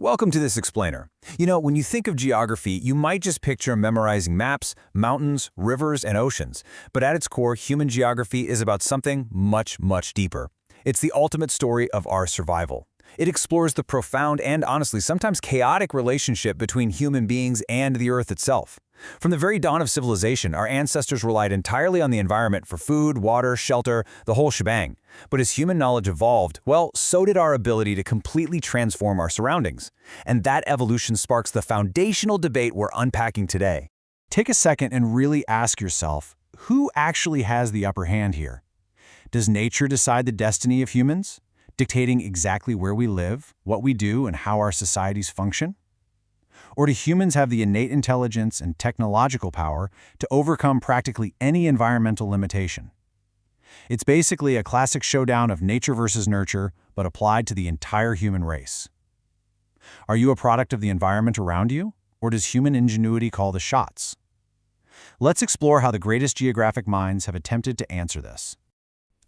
Welcome to this explainer. When you think of geography, you might just picture memorizing maps, mountains, rivers, and oceans. But at its core, human geography is about something much, much deeper. It's the ultimate story of our survival. It explores the profound and, honestly, sometimes chaotic relationship between human beings and the Earth itself. From the very dawn of civilization, our ancestors relied entirely on the environment for food, water, shelter, the whole shebang. But as human knowledge evolved, well, so did our ability to completely transform our surroundings. And that evolution sparks the foundational debate we're unpacking today. Take a second and really ask yourself, who actually has the upper hand here? Does nature decide the destiny of humans, dictating exactly where we live, what we do, and how our societies function? Or do humans have the innate intelligence and technological power to overcome practically any environmental limitation? It's basically a classic showdown of nature versus nurture, but applied to the entire human race. Are you a product of the environment around you, or does human ingenuity call the shots? Let's explore how the greatest geographic minds have attempted to answer this.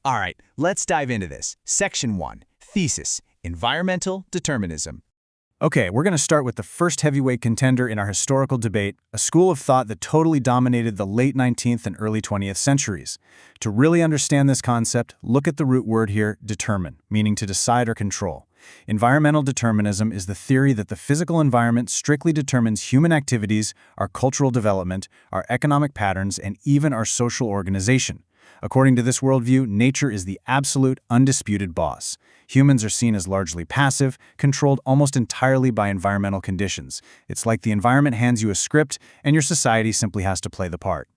All right, let's dive into this. Section 1. Thesis: Environmental Determinism. Okay, we're going to start with the first heavyweight contender in our historical debate, a school of thought that totally dominated the late 19th and early 20th centuries. To really understand this concept, look at the root word here, determine, meaning to decide or control. Environmental determinism is the theory that the physical environment strictly determines human activities, our cultural development, our economic patterns, and even our social organization. According to this worldview, nature is the absolute, undisputed boss. Humans are seen as largely passive, controlled almost entirely by environmental conditions. It's like the environment hands you a script, and your society simply has to play the part.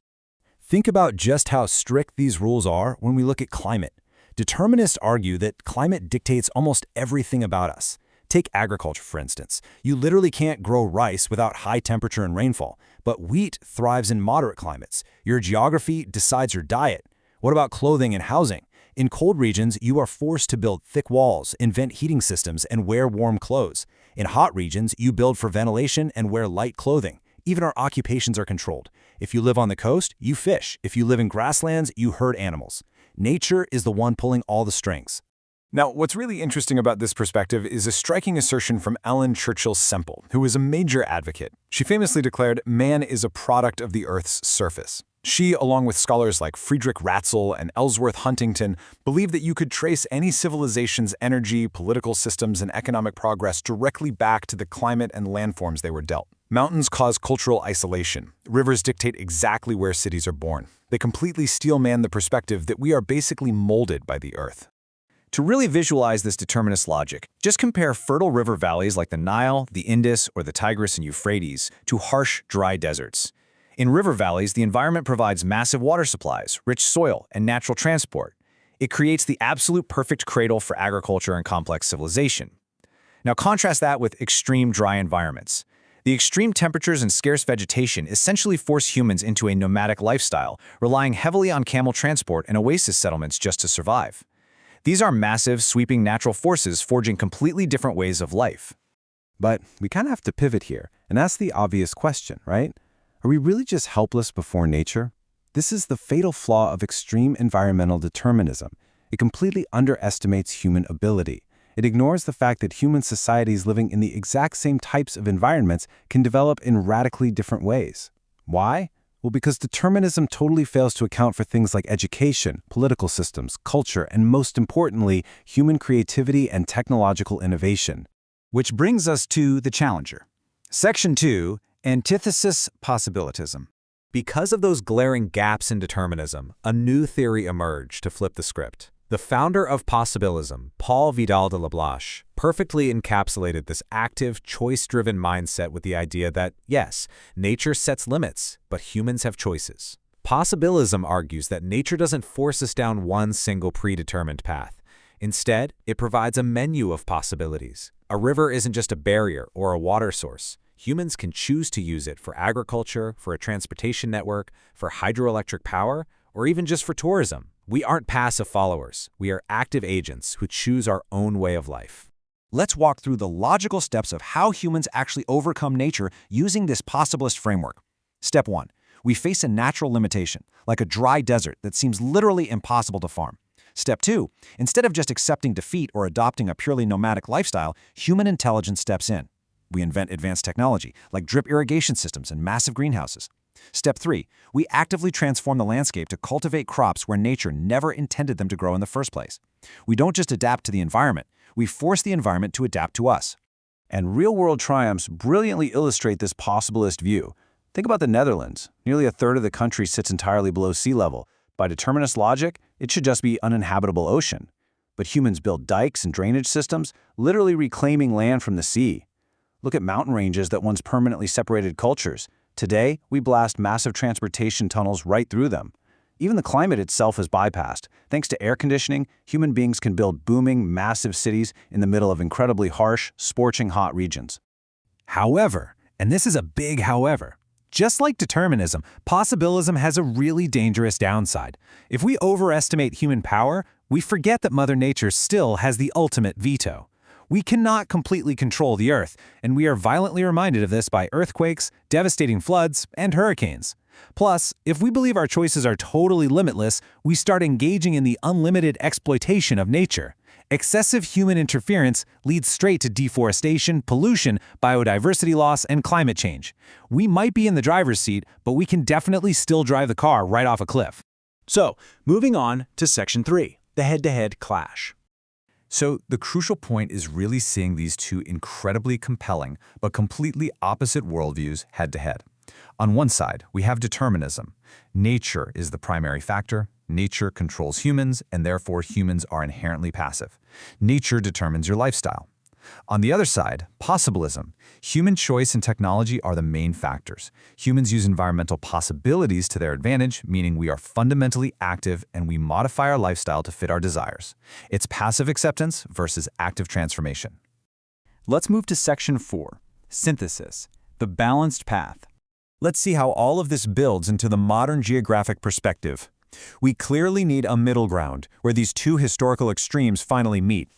Think about just how strict these rules are when we look at climate. Determinists argue that climate dictates almost everything about us. Take agriculture, for instance. You literally can't grow rice without high temperature and rainfall, but wheat thrives in moderate climates. Your geography decides your diet. What about clothing and housing? In cold regions, you are forced to build thick walls, invent heating systems, and wear warm clothes. In hot regions, you build for ventilation and wear light clothing. Even our occupations are controlled. If you live on the coast, you fish. If you live in grasslands, you herd animals. Nature is the one pulling all the strings. Now, what's really interesting about this perspective is a striking assertion from Churchill Semple, who was a major advocate. She famously declared, "Man is a product of the Earth's surface." She, along with scholars like Friedrich Ratzel and Ellsworth Huntington, believed that you could trace any civilization's energy, political systems, and economic progress directly back to the climate and landforms they were dealt. Mountains cause cultural isolation. Rivers dictate exactly where cities are born. They completely steel man the perspective that we are basically molded by the Earth. To really visualize this determinist logic, just compare fertile river valleys like the Nile, the Indus, or the Tigris and Euphrates to harsh, dry deserts. In river valleys, the environment provides massive water supplies, rich soil, and natural transport. It creates the absolute perfect cradle for agriculture and complex civilization. Now contrast that with extreme dry environments. The extreme temperatures and scarce vegetation essentially force humans into a nomadic lifestyle, relying heavily on camel transport and oasis settlements just to survive. These are massive, sweeping natural forces forging completely different ways of life. But we kind of have to pivot here and ask the obvious question, right? Are we really just helpless before nature? This is the fatal flaw of extreme environmental determinism. It completely underestimates human ability. It ignores the fact that human societies living in the exact same types of environments can develop in radically different ways. Why? Well, because determinism totally fails to account for things like education, political systems, culture, and most importantly, human creativity and technological innovation. Which brings us to the challenger. Section 2. Antithesis Possibilism. Because of those glaring gaps in determinism, a new theory emerged to flip the script. The founder of Possibilism, Paul Vidal de Blache, perfectly encapsulated this active, choice-driven mindset with the idea that, yes, nature sets limits, but humans have choices. Possibilism argues that nature doesn't force us down one single predetermined path. Instead, it provides a menu of possibilities. A river isn't just a barrier or a water source. Humans can choose to use it for agriculture, for a transportation network, for hydroelectric power, or even just for tourism. We aren't passive followers. We are active agents who choose our own way of life. Let's walk through the logical steps of how humans actually overcome nature using this possibilist framework. Step 1. We face a natural limitation, like a dry desert that seems literally impossible to farm. Step 2. Instead of just accepting defeat or adopting a purely nomadic lifestyle, human intelligence steps in. We invent advanced technology, like drip irrigation systems and massive greenhouses. Step 3. We actively transform the landscape to cultivate crops where nature never intended them to grow in the first place. We don't just adapt to the environment, we force the environment to adapt to us. And real-world triumphs brilliantly illustrate this possibilist view. Think about the Netherlands. Nearly a third of the country sits entirely below sea level. By determinist logic, it should just be uninhabitable ocean. But humans build dikes and drainage systems, literally reclaiming land from the sea. Look at mountain ranges that once permanently separated cultures. Today, we blast massive transportation tunnels right through them. Even the climate itself is bypassed. Thanks to air conditioning, human beings can build booming, massive cities in the middle of incredibly harsh, scorching hot regions. However, and this is a big however, just like determinism, possibilism has a really dangerous downside. If we overestimate human power, we forget that Mother Nature still has the ultimate veto. We cannot completely control the Earth, and we are violently reminded of this by earthquakes, devastating floods, and hurricanes. Plus, if we believe our choices are totally limitless, we start engaging in the unlimited exploitation of nature. Excessive human interference leads straight to deforestation, pollution, biodiversity loss, and climate change. We might be in the driver's seat, but we can definitely still drive the car right off a cliff. So, moving on to Section 3, the head-to-head clash. So the crucial point is really seeing these two incredibly compelling but completely opposite worldviews head-to-head. On one side, we have determinism. Nature is the primary factor. Nature controls humans, and therefore humans are inherently passive. Nature determines your lifestyle. On the other side, possibilism. Human choice and technology are the main factors. Humans use environmental possibilities to their advantage, meaning we are fundamentally active and we modify our lifestyle to fit our desires. It's passive acceptance versus active transformation. Let's move to Section 4, synthesis, the balanced path. Let's see how all of this builds into the modern geographic perspective. We clearly need a middle ground where these two historical extremes finally meet.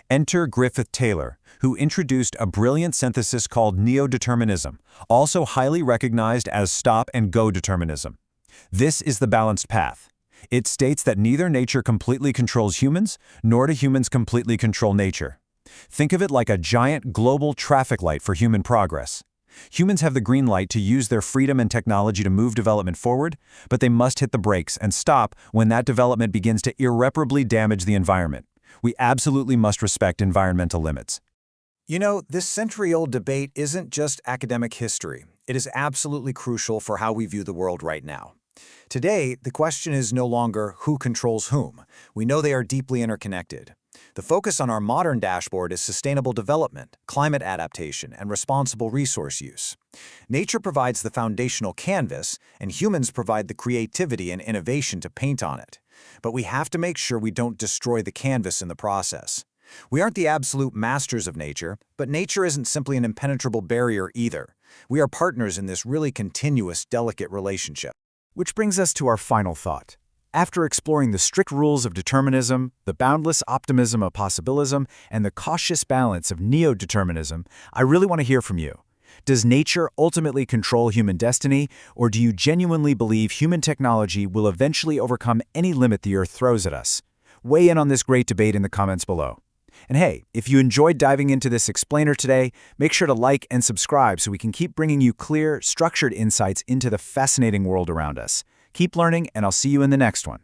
Enter Griffith Taylor, who introduced a brilliant synthesis called neo-determinism, also highly recognized as stop-and-go determinism. This is the balanced path. It states that neither nature completely controls humans, nor do humans completely control nature. Think of it like a giant global traffic light for human progress. Humans have the green light to use their freedom and technology to move development forward, but they must hit the brakes and stop when that development begins to irreparably damage the environment. We absolutely must respect environmental limits. You know, this century-old debate isn't just academic history. It is absolutely crucial for how we view the world right now. Today, the question is no longer who controls whom. We know they are deeply interconnected. The focus on our modern dashboard is sustainable development, climate adaptation, and responsible resource use. Nature provides the foundational canvas, and humans provide the creativity and innovation to paint on it. But we have to make sure we don't destroy the canvas in the process. We aren't the absolute masters of nature, but nature isn't simply an impenetrable barrier either. We are partners in this really continuous, delicate relationship. Which brings us to our final thought. After exploring the strict rules of determinism, the boundless optimism of possibilism, and the cautious balance of neo-determinism, I really want to hear from you. Does nature ultimately control human destiny, or do you genuinely believe human technology will eventually overcome any limit the Earth throws at us? Weigh in on this great debate in the comments below. And hey, if you enjoyed diving into this explainer today, make sure to like and subscribe so we can keep bringing you clear, structured insights into the fascinating world around us. Keep learning, and I'll see you in the next one.